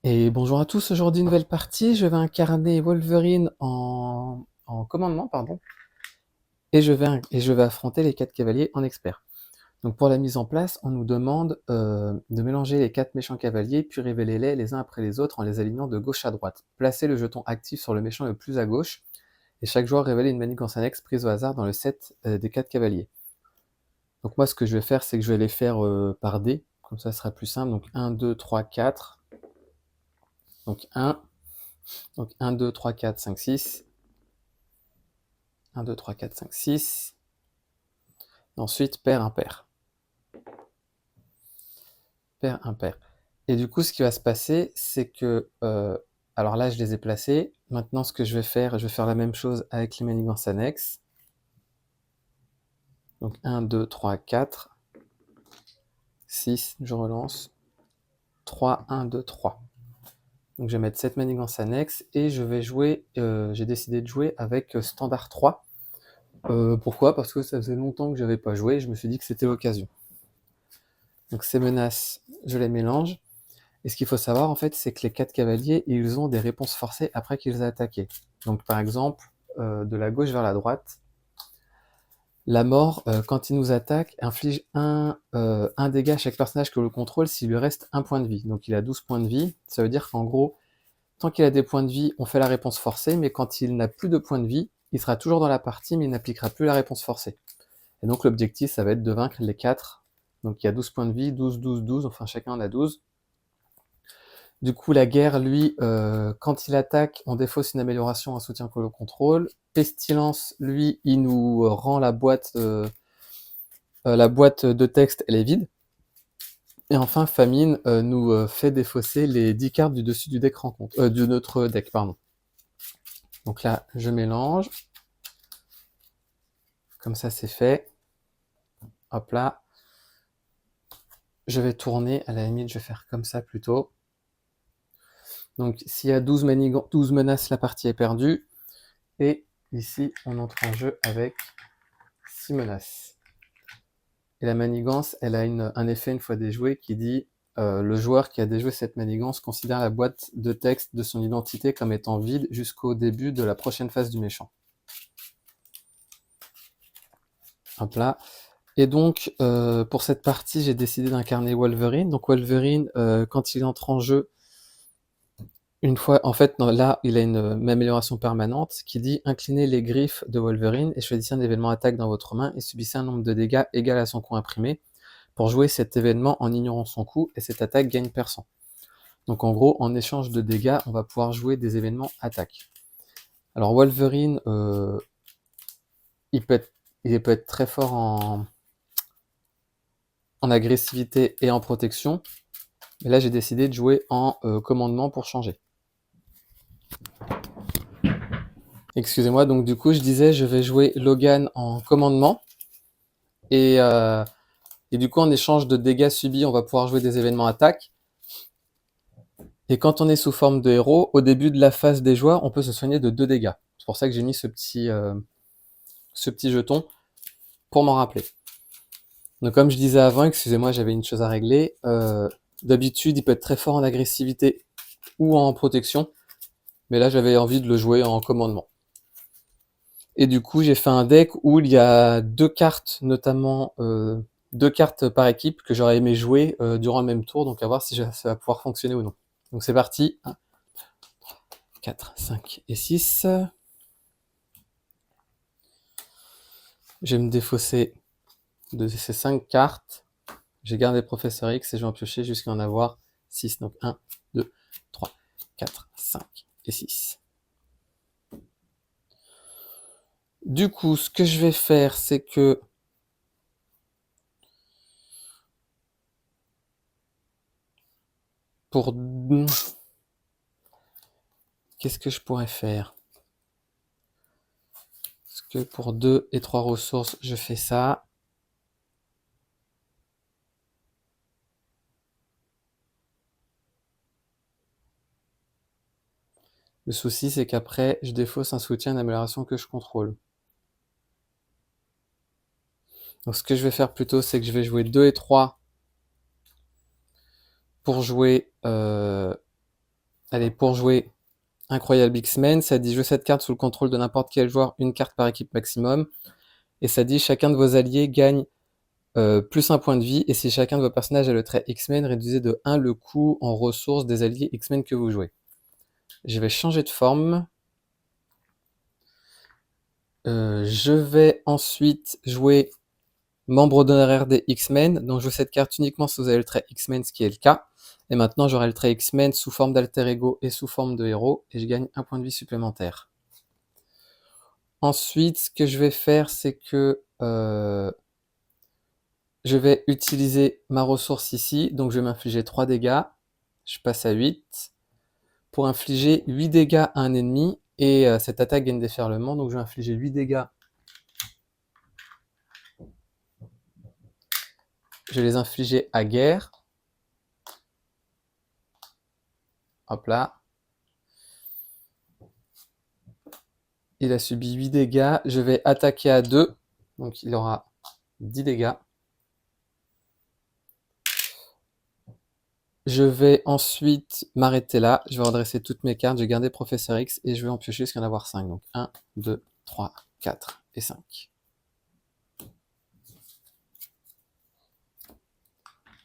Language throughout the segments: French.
Et bonjour à tous, aujourd'hui nouvelle partie, je vais incarner Wolverine en commandement, pardon, et je vais affronter les 4 cavaliers en expert. Donc pour la mise en place, on nous demande de mélanger les 4 méchants cavaliers, puis révéler les uns après les autres en les alignant de gauche à droite. Placez le jeton actif sur le méchant le plus à gauche, et chaque joueur révèle une manigance annexe prise au hasard dans le set des 4 cavaliers. Donc moi ce que je vais faire, c'est que je vais les faire par dés, comme ça ce sera plus simple. Donc 1, 2, 3, 4, donc 1, donc 1, 2, 3, 4, 5, 6, 1, 2, 3, 4, 5, 6. Ensuite, pair, impair. Pair, impair. Et du coup, ce qui va se passer, c'est que... alors là, je les ai placés. Maintenant, ce que je vais faire la même chose avec les manigances annexes. Donc 1, 2, 3, 4, 6, je relance. 3, 1, 2, 3. Donc je vais mettre cette manigance annexe et je vais jouer, j'ai décidé de jouer avec standard 3. Pourquoi? Parce que ça faisait longtemps que je n'avais pas joué et je me suis dit que c'était l'occasion. Donc ces menaces, je les mélange. Et ce qu'il faut savoir, en fait, c'est que les 4 cavaliers, ils ont des réponses forcées après qu'ils aient attaqué. Donc, par exemple, de la gauche vers la droite, la mort, quand il nous attaque, inflige un dégât à chaque personnage que l'on contrôle s'il lui reste un point de vie. Donc, il a 12 points de vie. Ça veut dire qu'en gros, tant qu'il a des points de vie, on fait la réponse forcée, mais quand il n'a plus de points de vie, il sera toujours dans la partie, mais il n'appliquera plus la réponse forcée. Et donc, l'objectif, ça va être de vaincre les 4. Donc, il y a 12 points de vie, 12, 12, 12, enfin, chacun en a 12. Du coup, la guerre, lui, quand il attaque, on défausse une amélioration, un soutien que l'on contrôle. Pestilence, lui, il nous rend la boîte de texte, elle est vide. Et enfin, Famine nous fait défausser les 10 cartes du dessus du deck rencontre, de notre deck, pardon. Donc là, je mélange. Comme ça, c'est fait. Hop là. Je vais tourner. À la limite, je vais faire comme ça plutôt. Donc, s'il y a 12 menaces, la partie est perdue. Et ici, on entre en jeu avec 6 menaces. Et la manigance, elle a un effet une fois déjouée qui dit le joueur qui a déjoué cette manigance considère la boîte de texte de son identité comme étant vide jusqu'au début de la prochaine phase du méchant. Hop là. Et donc, pour cette partie, j'ai décidé d'incarner Wolverine. Donc Wolverine, quand il entre en jeu, une fois, en fait, là, il a une amélioration permanente qui dit inclinez les griffes de Wolverine et choisissez un événement attaque dans votre main et subissez un nombre de dégâts égal à son coût imprimé. Pour jouer cet événement en ignorant son coût, et cette attaque gagne %. Donc en gros, en échange de dégâts, on va pouvoir jouer des événements attaque. Alors Wolverine, il peut être très fort en agressivité et en protection, mais là j'ai décidé de jouer en commandement pour changer. Excusez-moi, donc du coup je disais je vais jouer Logan en commandement, et du coup en échange de dégâts subis, on va pouvoir jouer des événements attaque. Et quand on est sous forme de héros, au début de la phase des joueurs, on peut se soigner de 2 dégâts. C'est pour ça que j'ai mis ce petit jeton pour m'en rappeler. Donc comme je disais avant, excusez-moi, j'avais une chose à régler. D'habitude, il peut être très fort en agressivité ou en protection, mais là j'avais envie de le jouer en commandement. Et du coup, j'ai fait un deck où il y a 2 cartes, notamment 2 cartes par équipe que j'aurais aimé jouer durant le même tour, donc à voir si ça va pouvoir fonctionner ou non. Donc c'est parti. 1, 4, 5 et 6. Je vais me défausser de ces 5 cartes. J'ai gardé Professeur X et je vais en piocher jusqu'à en avoir 6. Donc 1, 2, 3, 4, 5 et 6. Du coup, ce que je vais faire, c'est que pour... Qu'est-ce que je pourrais faire? Parce que pour 2 et 3 ressources, je fais ça. Le souci, c'est qu'après, je défausse un soutien d'amélioration que je contrôle. Donc ce que je vais faire plutôt, c'est que je vais jouer 2 et 3 pour jouer Allez, pour jouer Incroyable X-Men, ça dit jouer cette carte sous le contrôle de n'importe quel joueur, une carte par équipe maximum. Et ça dit chacun de vos alliés gagne plus un point de vie. Et si chacun de vos personnages a le trait X-Men, réduisez de 1 le coût en ressources des alliés X-Men que vous jouez. Je vais changer de forme. Je vais ensuite jouer membre d'honoraire des X-Men. Donc je joue cette carte uniquement si vous avez le trait X-Men, ce qui est le cas. Et maintenant j'aurai le trait X-Men sous forme d'alter ego et sous forme de héros. Et je gagne un point de vie supplémentaire. Ensuite, ce que je vais faire, c'est que je vais utiliser ma ressource ici. Donc je vais m'infliger 3 dégâts. Je passe à 8. Pour infliger 8 dégâts à un ennemi. Et cette attaque gagne déferlement. Donc je vais infliger 8 dégâts. Je vais les infliger à guerre. Hop là. Il a subi 8 dégâts. Je vais attaquer à 2. Donc il aura 10 dégâts. Je vais ensuite m'arrêter là. Je vais redresser toutes mes cartes. Je vais garder Professeur X et je vais en piocher jusqu'à en avoir 5. Donc 1, 2, 3, 4 et 5.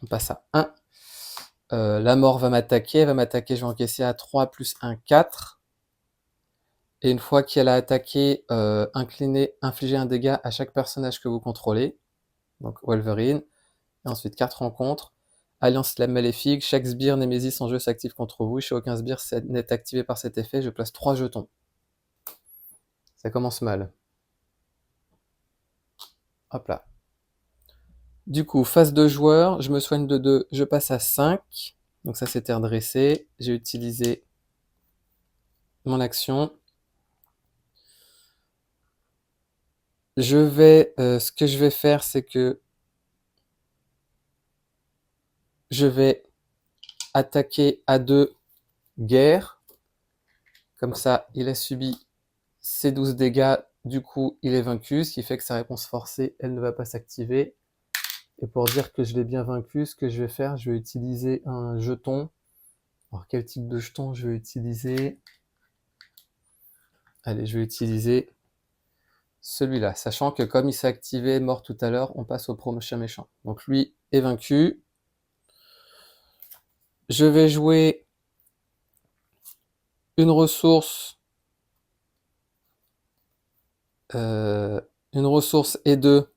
On passe à 1. La mort va m'attaquer. Elle va m'attaquer. Je vais encaisser à 3 plus 1, 4. Et une fois qu'elle a attaqué, infligez un dégât à chaque personnage que vous contrôlez. Donc Wolverine. Et ensuite, 4 rencontres. Alliance maléfique. Chaque sbire Némésis en jeu s'active contre vous. Chez aucun sbire n'est activé par cet effet. Je place 3 jetons. Ça commence mal. Hop là. Du coup, phase de joueur, je me soigne de 2, je passe à 5. Donc ça, c'était redressé. J'ai utilisé mon action. Ce que je vais faire, c'est que je vais attaquer à 2 guerre. Comme ça, il a subi ses 12 dégâts. Du coup, il est vaincu, ce qui fait que sa réponse forcée, elle ne va pas s'activer. Et pour dire que je l'ai bien vaincu, ce que je vais faire, je vais utiliser un jeton. Alors, quel type de jeton je vais utiliser? Allez, je vais utiliser celui-là, sachant que comme il s'est activé mort tout à l'heure, on passe au prochain méchant. Donc lui est vaincu. Je vais jouer une ressource et 2.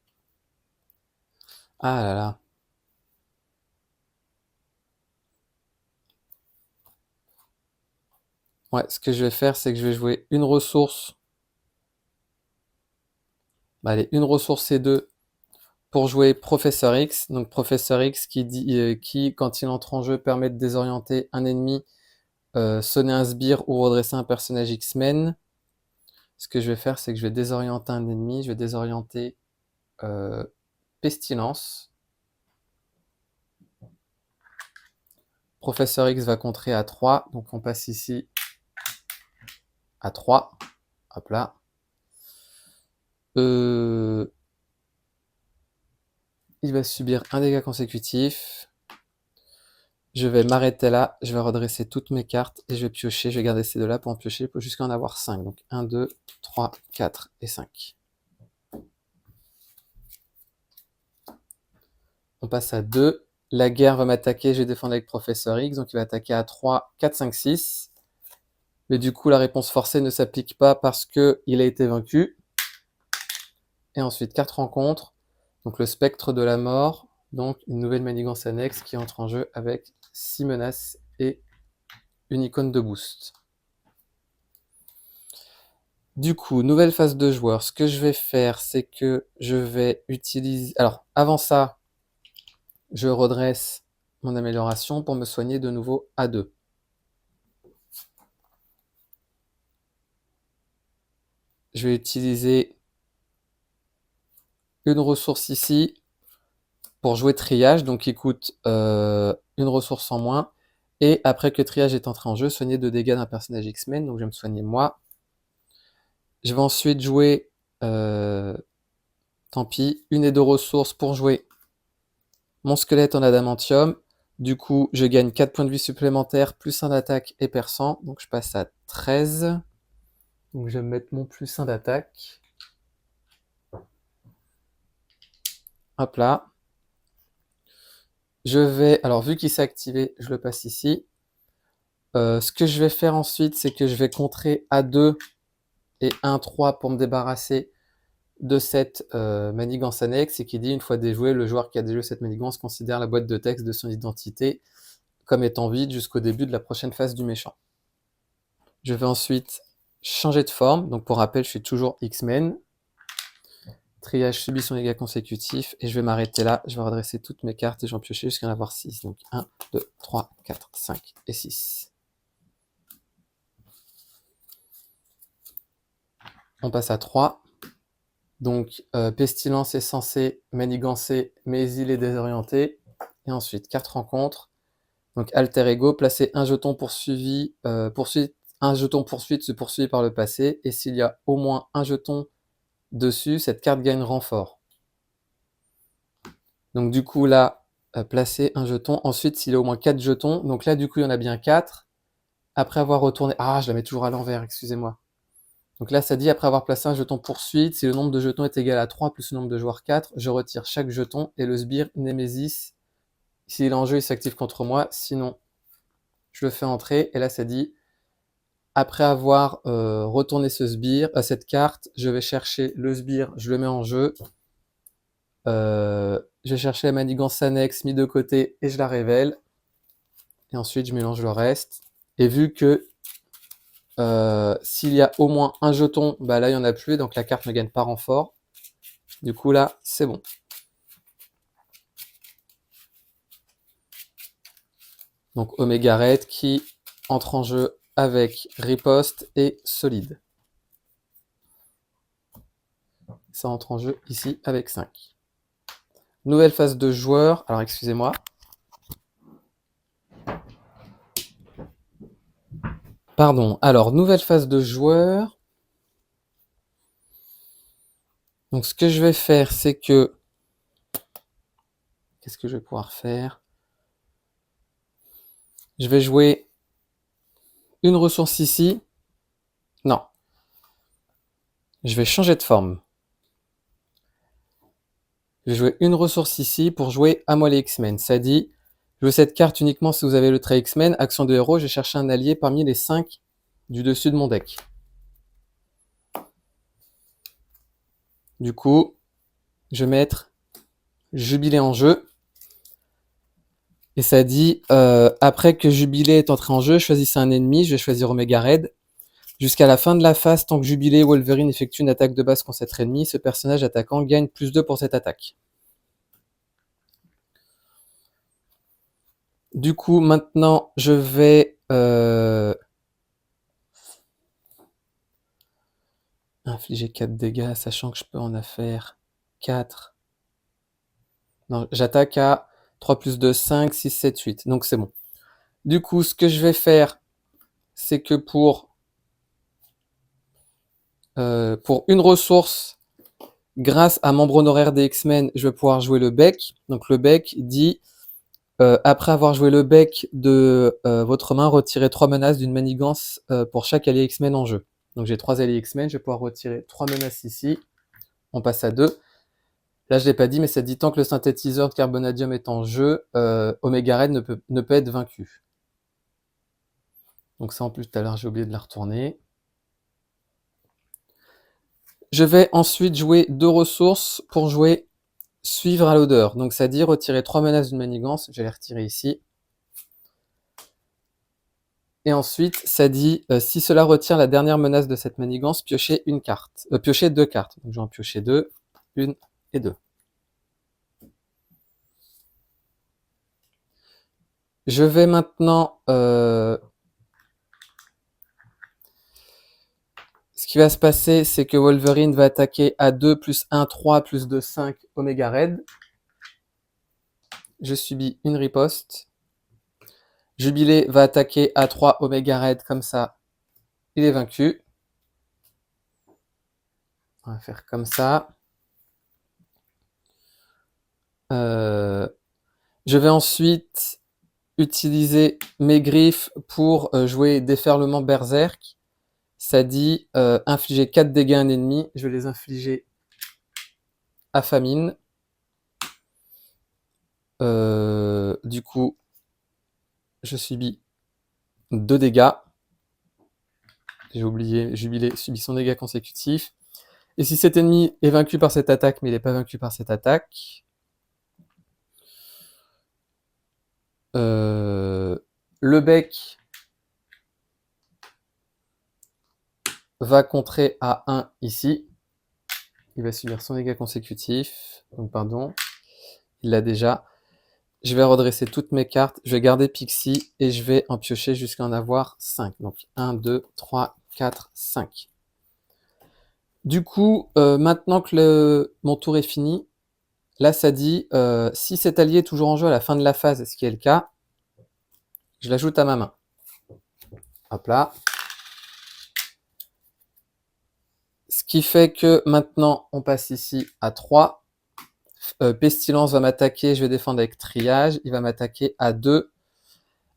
Ah là là. Ouais, ce que je vais faire, c'est que je vais jouer une ressource. Allez, une ressource et 2 pour jouer Professeur X. Donc Professeur X qui, quand il entre en jeu, permet de désorienter un ennemi, sonner un sbire ou redresser un personnage X-Men. Ce que je vais faire, c'est que je vais désorienter un ennemi. Je vais désorienter Pestilence. Professeur X va contrer à 3. Donc on passe ici à 3. Hop là. Il va subir un dégât consécutif. Je vais m'arrêter là. Je vais redresser toutes mes cartes et je vais piocher. Je vais garder ces deux-là pour en piocher jusqu'à en avoir 5. Donc 1, 2, 3, 4 et 5. On passe à 2. La guerre va m'attaquer. Je vais défendre avec Professeur X. Donc il va attaquer à 3, 4, 5, 6. Mais du coup, la réponse forcée ne s'applique pas parce qu'il a été vaincu. Et ensuite, 4 rencontres. Donc le spectre de la mort. Donc une nouvelle manigance annexe qui entre en jeu avec 6 menaces et une icône de boost. Du coup, nouvelle phase de joueur. Ce que je vais faire, c'est que je vais utiliser... Alors, avant ça, je redresse mon amélioration pour me soigner de nouveau à 2. Je vais utiliser une ressource ici pour jouer triage, donc qui coûte une ressource en moins. Et après que triage est entré en jeu, soigner 2 dégâts d'un personnage X-Men, donc je vais me soigner moi. Je vais ensuite jouer, tant pis, une et 2 ressources pour jouer mon squelette en adamantium. Du coup, je gagne 4 points de vie supplémentaires, plus 1 d'attaque et perçant. Donc je passe à 13. Donc je vais mettre mon plus 1 d'attaque. Hop là. Je vais, alors vu qu'il s'est activé, je le passe ici. Ce que je vais faire ensuite, c'est que je vais contrer A2 et 1-3 pour me débarrasser de cette manigance annexe, et qui dit une fois déjoué, le joueur qui a déjoué cette manigance considère la boîte de texte de son identité comme étant vide jusqu'au début de la prochaine phase du méchant. Je vais ensuite changer de forme. Donc pour rappel, je suis toujours X-Men. Triage subit son dégât consécutif, et je vais m'arrêter là. Je vais redresser toutes mes cartes et j'en piocher jusqu'à en avoir 6. Donc 1, 2, 3, 4, 5 et 6. On passe à 3. Donc Pestilence est censé manigancer, mais il est désorienté. Et ensuite, carte rencontre. Donc Alter Ego, placer un jeton poursuivi, un jeton poursuite se poursuit par le passé, et s'il y a au moins un jeton dessus, cette carte gagne renfort. Donc du coup là, placer un jeton. Ensuite, s'il y a au moins 4 jetons, donc là du coup il y en a bien 4. Après avoir retourné... Ah, je la mets toujours à l'envers, excusez-moi. Donc là ça dit, après avoir placé un jeton poursuite, si le nombre de jetons est égal à 3 plus le nombre de joueurs 4, je retire chaque jeton, et le sbire Némésis, s'il est en jeu, il s'active contre moi, sinon je le fais entrer, et là ça dit, après avoir retourné ce sbire, cette carte, je vais chercher le sbire, je le mets en jeu. Je vais chercher la manigance annexe mis de côté et je la révèle. Et ensuite, je mélange le reste. Et vu que s'il y a au moins un jeton, bah là, il n'y en a plus, donc la carte ne gagne pas renfort. Du coup, là, c'est bon. Donc, Omega Red qui entre en jeu avec Riposte et Solide. Ça entre en jeu ici avec 5. Nouvelle phase de joueur. Alors, excusez-moi. Pardon. Alors, nouvelle phase de joueur. Donc, ce que je vais faire, c'est que... Qu'est-ce que je vais pouvoir faire? Je vais jouer une ressource ici. Non. Je vais changer de forme. Je vais jouer une ressource ici pour jouer à moi les X-Men. Ça dit, jouez cette carte uniquement si vous avez le trait X-Men. Action de héros, je vais chercher un allié parmi les 5 du dessus de mon deck. Du coup, je vais mettre Jubilé en jeu. Et ça dit, après que Jubilé est entré en jeu, choisissez un ennemi. Je vais choisir Omega Red. Jusqu'à la fin de la phase, tant que Jubilé Wolverine effectue une attaque de base contre cet ennemi, ce personnage attaquant gagne plus 2 pour cette attaque. Du coup, maintenant, je vais infliger 4 dégâts, sachant que je peux en faire 4. Non, j'attaque à 3 plus 2, 5, 6, 7, 8. Donc c'est bon. Du coup, ce que je vais faire, c'est que pour une ressource, grâce à membre honoraire des X-Men, je vais pouvoir jouer le bec. Donc le bec dit, après avoir joué le bec de votre main, retirez 3 menaces d'une manigance pour chaque allié X-Men en jeu. Donc j'ai 3 alliés X-Men, je vais pouvoir retirer 3 menaces ici. On passe à 2. Là, je l'ai pas dit, mais ça dit tant que le synthétiseur de carbonadium est en jeu, Omega Red ne peut être vaincu. Donc ça, en plus, tout à l'heure, j'ai oublié de la retourner. Je vais ensuite jouer 2 ressources pour jouer Suivre à l'odeur. Donc ça dit retirer 3 menaces d'une manigance. Je vais les retirer ici. Et ensuite, ça dit, si cela retire la dernière menace de cette manigance, piochez une carte. Piochez 2 cartes. Donc je vais en piocher 2, 1 et 2. Je vais maintenant... ce qui va se passer, c'est que Wolverine va attaquer à 2 plus 1, 3 plus 2, 5 Omega Red. Je subis une riposte. Jubilé va attaquer à 3 Omega Red, comme ça, il est vaincu. On va faire comme ça. Je vais ensuite utiliser mes griffes pour jouer déferlement berserk. Ça dit infliger 4 dégâts à un ennemi. Je vais les infliger à famine. Du coup, je subis 2 dégâts. J'ai oublié, Jubilé subit son dégât consécutif. Et si cet ennemi est vaincu par cette attaque, mais il n'est pas vaincu par cette attaque, le bec va contrer à 1 ici. Il va subir son dégât consécutif. Donc pardon, il l'a déjà. Je vais redresser toutes mes cartes, je vais garder Pixie et je vais en piocher jusqu'à en avoir 5. Donc 1, 2, 3, 4, 5. Du coup, maintenant que mon tour est fini, là ça dit si cet allié est toujours en jeu à la fin de la phase, ce qui est le cas, je l'ajoute à ma main. Hop là. Ce qui fait que maintenant on passe ici à 3. Pestilence va m'attaquer, je vais défendre avec triage, il va m'attaquer à 2.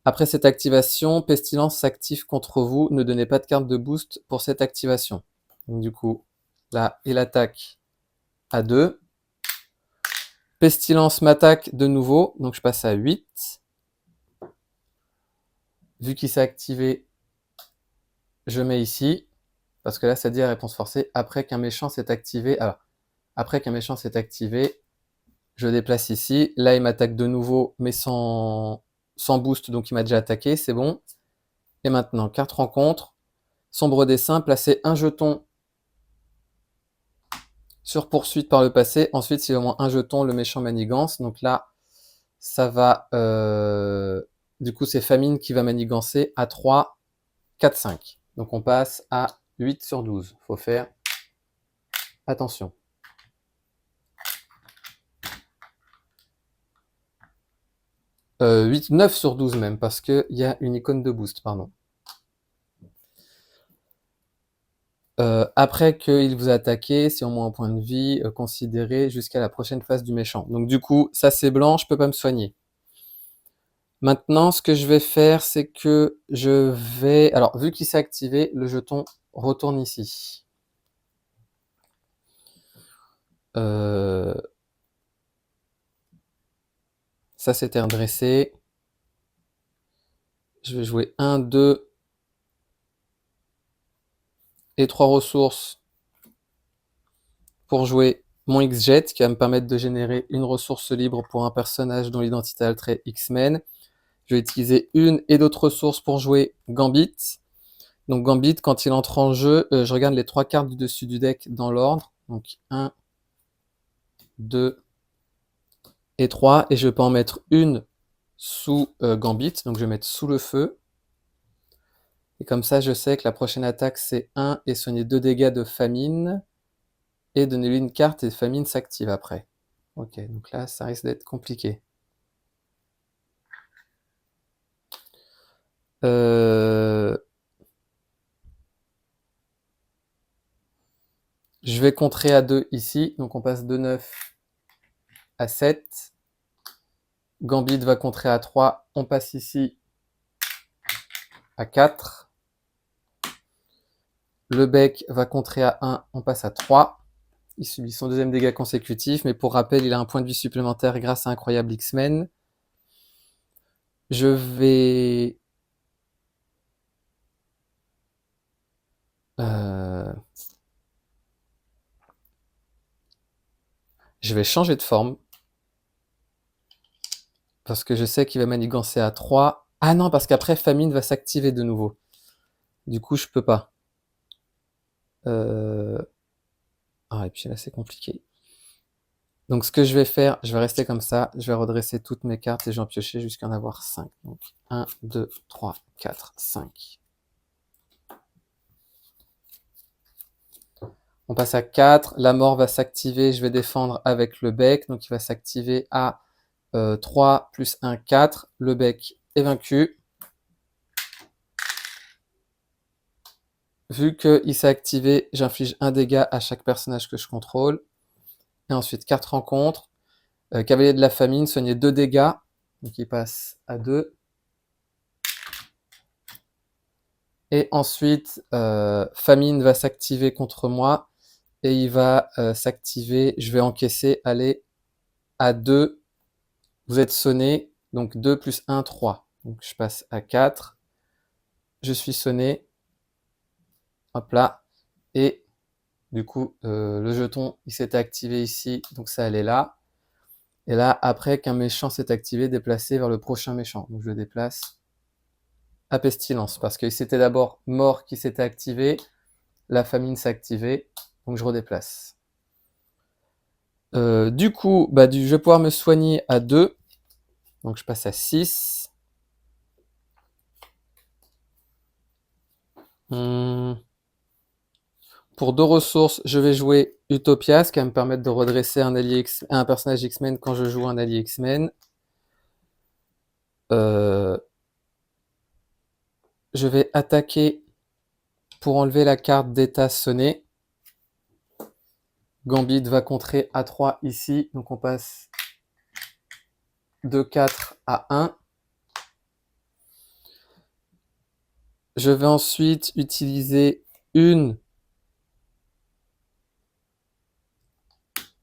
Après cette activation, Pestilence s'active contre vous, ne donnez pas de carte de boost pour cette activation. Donc du coup, là, il attaque à 2. Pestilence m'attaque de nouveau, donc je passe à 8. Vu qu'il s'est activé, je mets ici, parce que là, ça dit la réponse forcée, après qu'un méchant s'est activé. Alors, après qu'un méchant s'est activé, je déplace ici. Là, il m'attaque de nouveau, mais sans boost, donc il m'a déjà attaqué, c'est bon. Et maintenant, carte rencontre, sombre dessin, placez un jeton sur poursuite par le passé. Ensuite, s'il y a au moins un jeton, le méchant manigance. Donc là, ça va... du coup, c'est famine qui va manigancer à 3, 4, 5. Donc on passe à 8 sur 12. Faut faire attention. 8, 9 sur 12 même, parce qu'il y a une icône de boost, pardon. Après qu'il vous a attaqué, si au moins un point de vie, considérez jusqu'à la prochaine phase du méchant. Donc du coup, ça c'est blanc, je peux pas me soigner. Maintenant, ce que je vais faire, c'est que je vais... Alors, vu qu'il s'est activé, le jeton retourne ici. Ça, c'était redressé. Je vais jouer 1, 2 et 3 ressources pour jouer mon X-Jet, qui va me permettre de générer une ressource libre pour un personnage dont l'identité altérée X-Men. Je vais utiliser une et d'autres ressources pour jouer Gambit. Donc Gambit, quand il entre en jeu, je regarde les 3 cartes du dessus du deck dans l'ordre. Donc 1, 2 et 3. Et je peux en mettre une sous Gambit. Donc je vais mettre sous le feu. Et comme ça, je sais que la prochaine attaque, c'est 1 et soigner 2 dégâts de famine. Et donner-lui une carte et famine s'active après. Ok, donc là, ça risque d'être compliqué. Je vais contrer à 2 ici. Donc on passe de 9 à 7. Gambit va contrer à 3. On passe ici à 4. Le bec va contrer à 1. On passe à 3. Il subit son deuxième dégât consécutif, mais pour rappel, il a un point de vie supplémentaire grâce à Incroyable X-Men. Je vais... Je vais changer de forme. Parce que je sais qu'il va manigancer à 3. Ah non, parce qu'après, famine va s'activer de nouveau. Du coup, je peux pas. Ah, et puis là, c'est compliqué. Donc, ce que je vais faire, je vais rester comme ça. Je vais redresser toutes mes cartes et j'en piocher jusqu'à en avoir 5. Donc, 1, 2, 3, 4, 5. On passe à 4. La mort va s'activer. Je vais défendre avec le bec. Donc, il va s'activer à 3 plus 1, 4. Le bec est vaincu. Vu qu'il s'est activé, j'inflige un dégât à chaque personnage que je contrôle. Et ensuite, carte rencontre. Cavalier de la famine, soigner 2 dégâts. Donc il passe à 2. Et ensuite, famine va s'activer contre moi. Et il va s'activer. Je vais encaisser, aller à 2. Vous êtes sonné. Donc 2 plus 1, 3. Donc je passe à 4. Je suis sonné. Hop là. Et du coup, le jeton, il s'était activé ici. Donc ça allait là. Et là, après qu'un méchant s'est activé, déplacé vers le prochain méchant. Donc je le déplace à pestilence. Parce que c'était d'abord mort qui s'était activé. La famine s'est activée. Donc je redéplace. Du coup, je vais pouvoir me soigner à 2. Donc je passe à 6. Pour 2 ressources, je vais jouer Utopia, ce qui va me permettre de redresser un personnage X-Men quand je joue un allié X-Men. Je vais attaquer pour enlever la carte d'état sonné. Gambit va contrer à 3 ici, donc on passe de 4 à 1. Je vais ensuite utiliser une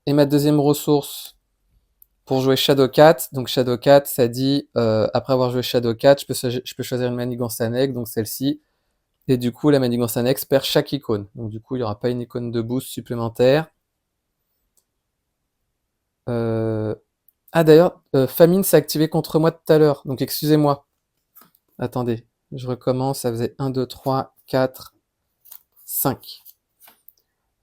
et ma deuxième ressource pour jouer Shadowcat. Donc Shadowcat, ça dit, après avoir joué Shadowcat, je peux choisir une manigance annexe, donc celle-ci. Et du coup, la manigance annexe perd chaque icône. Donc du coup, il n'y aura pas une icône de boost supplémentaire. Ah d'ailleurs, famine s'est activé contre moi tout à l'heure. Donc excusez-moi. Attendez, je recommence. Ça faisait 1, 2, 3, 4, 5.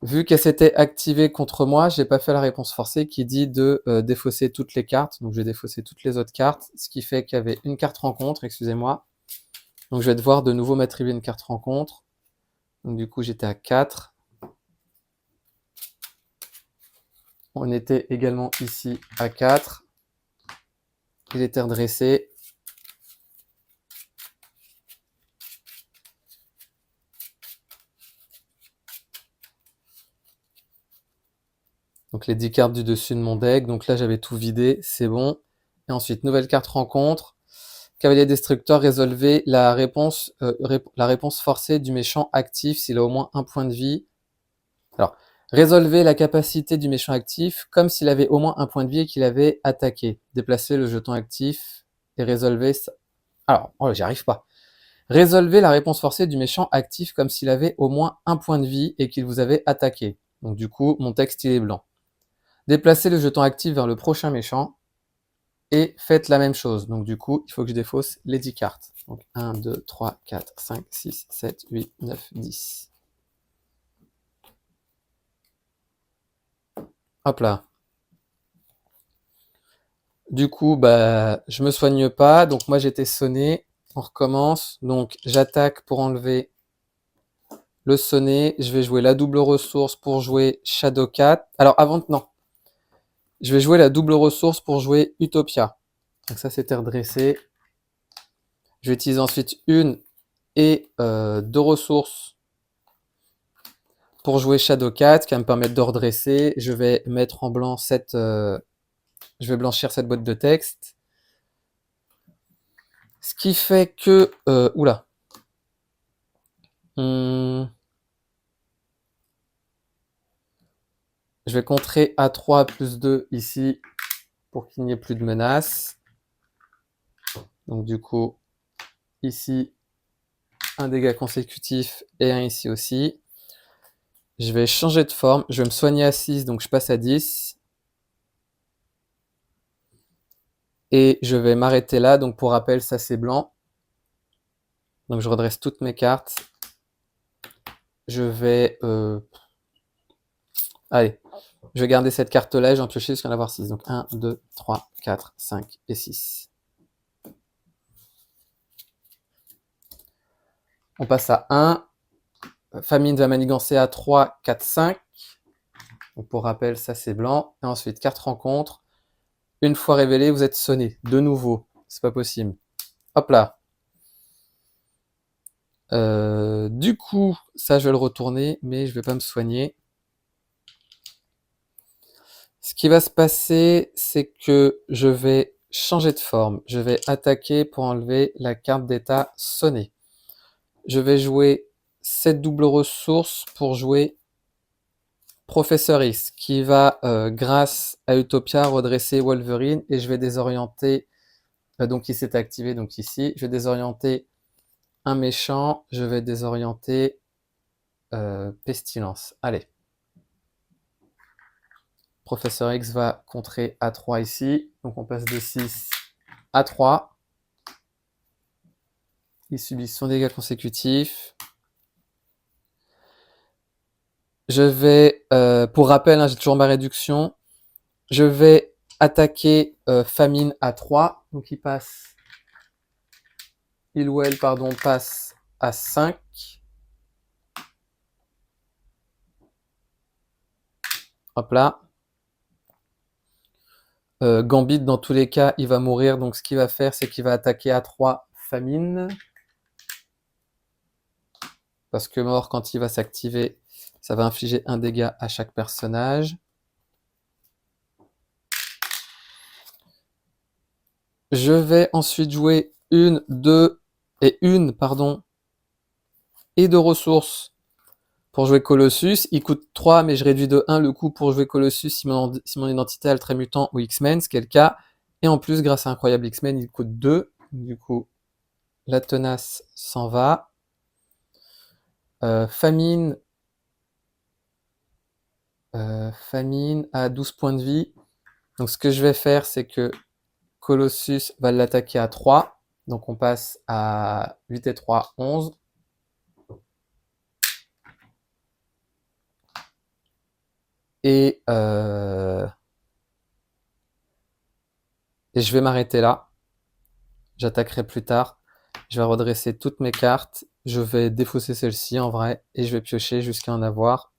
Vu qu'elle s'était activée contre moi, j'ai pas fait la réponse forcée qui dit de défausser toutes les cartes. Donc je vais défausser toutes les autres cartes. Ce qui fait qu'il y avait une carte rencontre, excusez-moi. Donc je vais devoir de nouveau m'attribuer une carte rencontre. Donc du coup, j'étais à 4. On était également ici à 4. Il était redressé. Donc les 10 cartes du dessus de mon deck. Donc là, j'avais tout vidé, c'est bon. Et ensuite, nouvelle carte rencontre. Cavalier destructeur, résolvez la réponse forcée du méchant actif s'il a au moins un point de vie. Alors, résolvez la capacité du méchant actif comme s'il avait au moins un point de vie et qu'il avait attaqué. Déplacez le jeton actif et résolvez ça. Alors, j'y arrive pas. Résolvez la réponse forcée du méchant actif comme s'il avait au moins un point de vie et qu'il vous avait attaqué. Donc du coup, mon texte il est blanc. Déplacez le jeton actif vers le prochain méchant et faites la même chose. Donc du coup, il faut que je défausse les 10 cartes. Donc 1, 2, 3, 4, 5, 6, 7, 8, 9, 10. Hop là. Du coup, je me soigne pas. Donc moi, j'étais sonné. On recommence. Donc j'attaque pour enlever le sonné. Je vais jouer la double ressource pour jouer Shadowcat. Alors avant, non. Je vais jouer la double ressource pour jouer Utopia. Donc ça, c'était redressé. Je vais utiliser ensuite une et 2 ressources pour jouer Shadowcat, qui va me permettre de redresser. Je vais mettre en blanc je vais blanchir cette boîte de texte. Ce qui fait que... oula. Je vais contrer A3 plus 2 ici pour qu'il n'y ait plus de menace. Donc du coup, ici, un dégât consécutif et un ici aussi. Je vais changer de forme. Je vais me soigner à 6, donc je passe à 10. Et je vais m'arrêter là. Donc pour rappel, ça c'est blanc. Donc je redresse toutes mes cartes. Je vais... Allez, je vais garder cette carte-là et j'en piocher jusqu'à en avoir 6. Donc 1, 2, 3, 4, 5 et 6. On passe à 1. Famine va manigancer à 3, 4, 5. Donc pour rappel, ça c'est blanc. Et ensuite, carte rencontre. Une fois révélé, vous êtes sonné. De nouveau. C'est pas possible. Hop là. Du coup, ça je vais le retourner, mais je vais pas me soigner. Ce qui va se passer, c'est que je vais changer de forme. Je vais attaquer pour enlever la carte d'état sonné. je vais jouer cette double ressource pour jouer Professeur X, qui va, grâce à Utopia, redresser Wolverine, et je vais désorienter, donc il s'est activé, donc ici, je vais désorienter un méchant, je vais désorienter Pestilence. Allez. Professeur X va contrer A3 ici, donc on passe de 6 à 3. Il subit son dégât consécutif. Je vais, pour rappel, hein, j'ai toujours ma réduction. Je vais attaquer Famine à 3. Donc il ou elle, pardon, passe à 5. Hop là. Gambit, dans tous les cas, il va mourir. Donc ce qu'il va faire, c'est qu'il va attaquer à 3 Famine. Parce que mort, quand il va s'activer, ça va infliger un dégât à chaque personnage. Je vais ensuite jouer une, deux et deux ressources pour jouer Colossus. Il coûte 3, mais je réduis de 1 le coût pour jouer Colossus si mon identité est Ultra Mutant ou X-Men, ce qui est le cas. Et en plus, grâce à Incroyable X-Men, il coûte 2. Du coup, la tenace s'en va. Famine à 12 points de vie. Donc ce que je vais faire, c'est que Colossus va l'attaquer à 3. Donc on passe à 8 et 3, 11. Et je vais m'arrêter là. J'attaquerai plus tard. Je vais redresser toutes mes cartes. Je vais défausser celle-ci en vrai. Et je vais piocher jusqu'à en avoir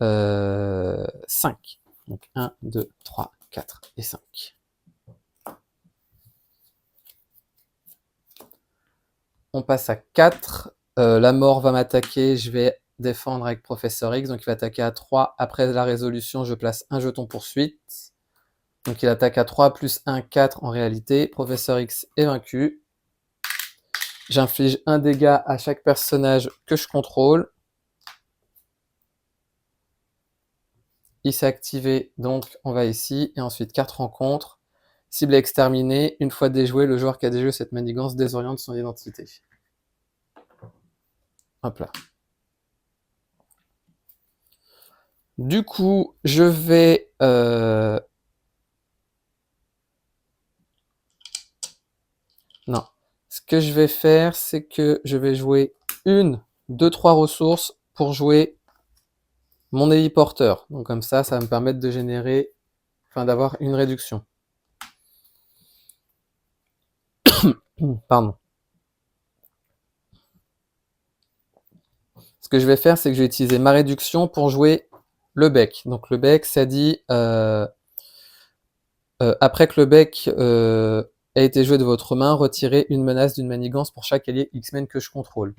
5. Donc 1, 2, 3, 4 et 5. On passe à 4. La mort va m'attaquer. Je vais défendre avec Professeur X. Donc il va attaquer à 3. Après la résolution, je place un jeton poursuite. Donc il attaque à 3 plus 1, 4 en réalité. Professeur X est vaincu. J'inflige un dégât à chaque personnage que je contrôle. Il s'est activé, donc on va ici. Et ensuite, carte rencontre. Cible exterminée. Une fois déjoué, le joueur qui a déjoué cette manigance désoriente son identité. Hop là. Du coup, je vais... Non. Ce que je vais faire, c'est que je vais jouer 1, 2, 3 ressources pour jouer mon héliporteur. Donc comme ça va me permettre de générer... Enfin, d'avoir une réduction. Pardon. Ce que je vais faire, c'est que je vais utiliser ma réduction pour jouer le bec. Donc le bec, ça dit... après que le bec a été joué de votre main, retirez une menace d'une manigance pour chaque allié X-Men que je contrôle.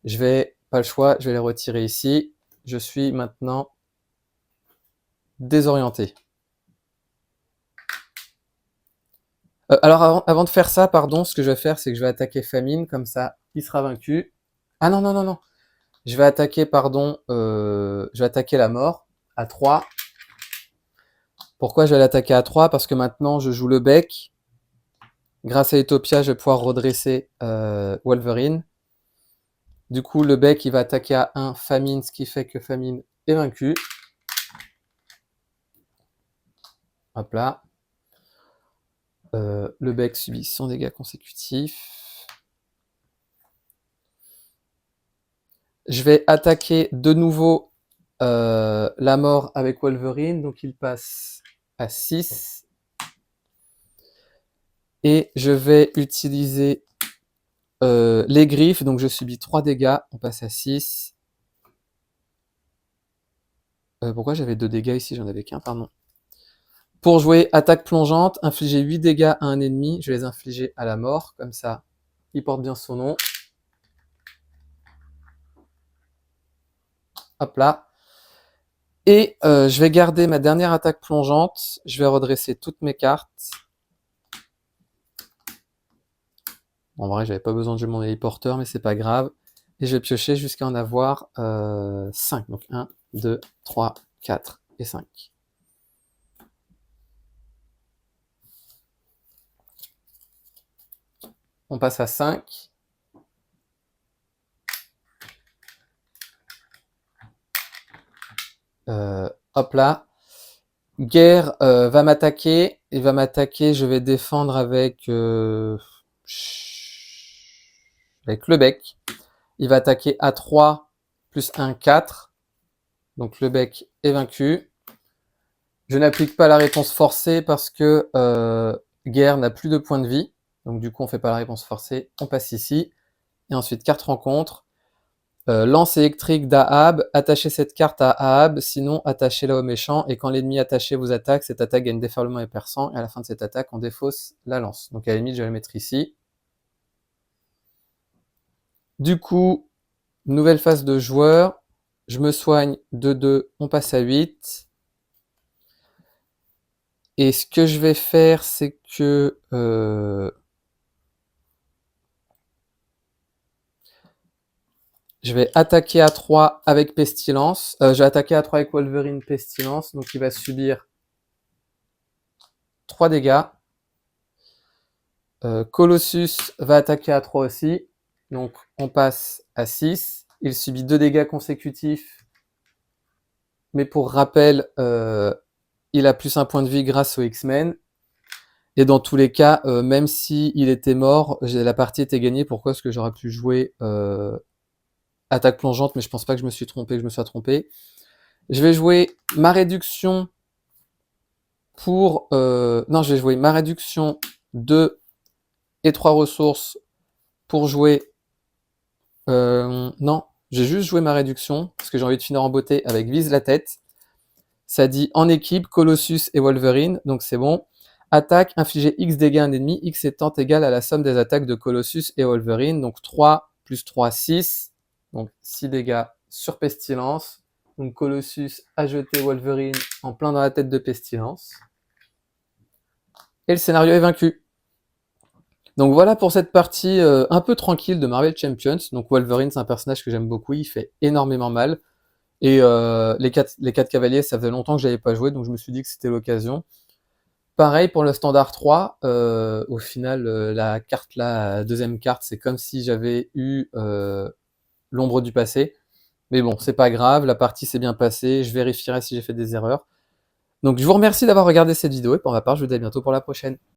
Je vais, pas le choix, je vais les retirer ici. Je suis maintenant désorienté. Alors avant de faire ça, pardon, ce que je vais faire, c'est que je vais attaquer Famine, comme ça, il sera vaincu. Ah non, non, non, non. Je vais attaquer, pardon, je vais attaquer la mort à 3. Pourquoi je vais l'attaquer à 3? Parce que maintenant, je joue le bec. Grâce à Utopia, je vais pouvoir redresser Wolverine. Du coup, le bec, il va attaquer à 1 Famine, ce qui fait que Famine est vaincu. Hop là. Le bec subit son dégât consécutif. Je vais attaquer de nouveau la mort avec Wolverine. Donc, il passe à 6. Et je vais utiliser les griffes. Donc, je subis 3 dégâts. On passe à 6. Pourquoi j'avais 2 dégâts ici? J'en avais qu'un, pardon. Pour jouer attaque plongeante, infliger 8 dégâts à un ennemi. Je vais les infliger à la mort. Comme ça, il porte bien son nom. Hop là. Et je vais garder ma dernière attaque plongeante. Je vais redresser toutes mes cartes. En vrai, j'avais pas besoin de jouer mon héliporteur, mais c'est pas grave. Et je vais piocher jusqu'à en avoir 5. Donc 1, 2, 3, 4 et 5. On passe à 5. Hop là. Guerre va m'attaquer. Il va m'attaquer. Je vais défendre avec le bec. Il va attaquer à 3 plus 1, 4. Donc le bec est vaincu. Je n'applique pas la réponse forcée parce que Guerre n'a plus de points de vie. Donc du coup, on fait pas la réponse forcée. On passe ici. Et ensuite, carte rencontre. Lance électrique d'Ahab. Attachez cette carte à Ahab. Sinon, attachez-la au méchant. Et quand l'ennemi attaché vous attaque, cette attaque gagne déferlement et perçant. Et à la fin de cette attaque, on défausse la lance. Donc à la limite, je vais la mettre ici. Du coup, nouvelle phase de joueur. Je me soigne de 2. On passe à 8. Et ce que je vais faire, c'est que je vais attaquer à 3 avec Pestilence. Je vais attaquer à 3 avec Wolverine Pestilence. Donc il va subir 3 dégâts. Colossus va attaquer à 3 aussi. Donc on passe à 6. Il subit 2 dégâts consécutifs. Mais pour rappel, il a plus un point de vie grâce aux X-Men. Et dans tous les cas, même s'il était mort, la partie était gagnée. Pourquoi? Parce que j'aurais pu jouer attaque plongeante, mais je pense pas que je me suis trompé, que je me sois trompé. Je vais jouer ma réduction pour... non, je vais jouer ma réduction 2 et 3 ressources pour jouer... non, j'ai juste joué ma réduction, parce que j'ai envie de finir en beauté avec Vise la tête. Ça dit en équipe, Colossus et Wolverine, donc c'est bon. Attaque, infliger X dégâts à un ennemi, X étant égal à la somme des attaques de Colossus et Wolverine. Donc 3 plus 3, 6. Donc 6 dégâts sur Pestilence. Donc Colossus a jeté Wolverine en plein dans la tête de Pestilence. Et le scénario est vaincu. Donc voilà pour cette partie un peu tranquille de Marvel Champions. Donc Wolverine, c'est un personnage que j'aime beaucoup, il fait énormément mal. Et les quatre cavaliers, ça faisait longtemps que j'avais pas joué, donc je me suis dit que c'était l'occasion. Pareil pour le standard 3, au final, la carte là, la deuxième carte, c'est comme si j'avais eu l'ombre du passé. Mais bon, c'est pas grave, la partie s'est bien passée, je vérifierai si j'ai fait des erreurs. Donc je vous remercie d'avoir regardé cette vidéo, et pour ma part, je vous dis à bientôt pour la prochaine.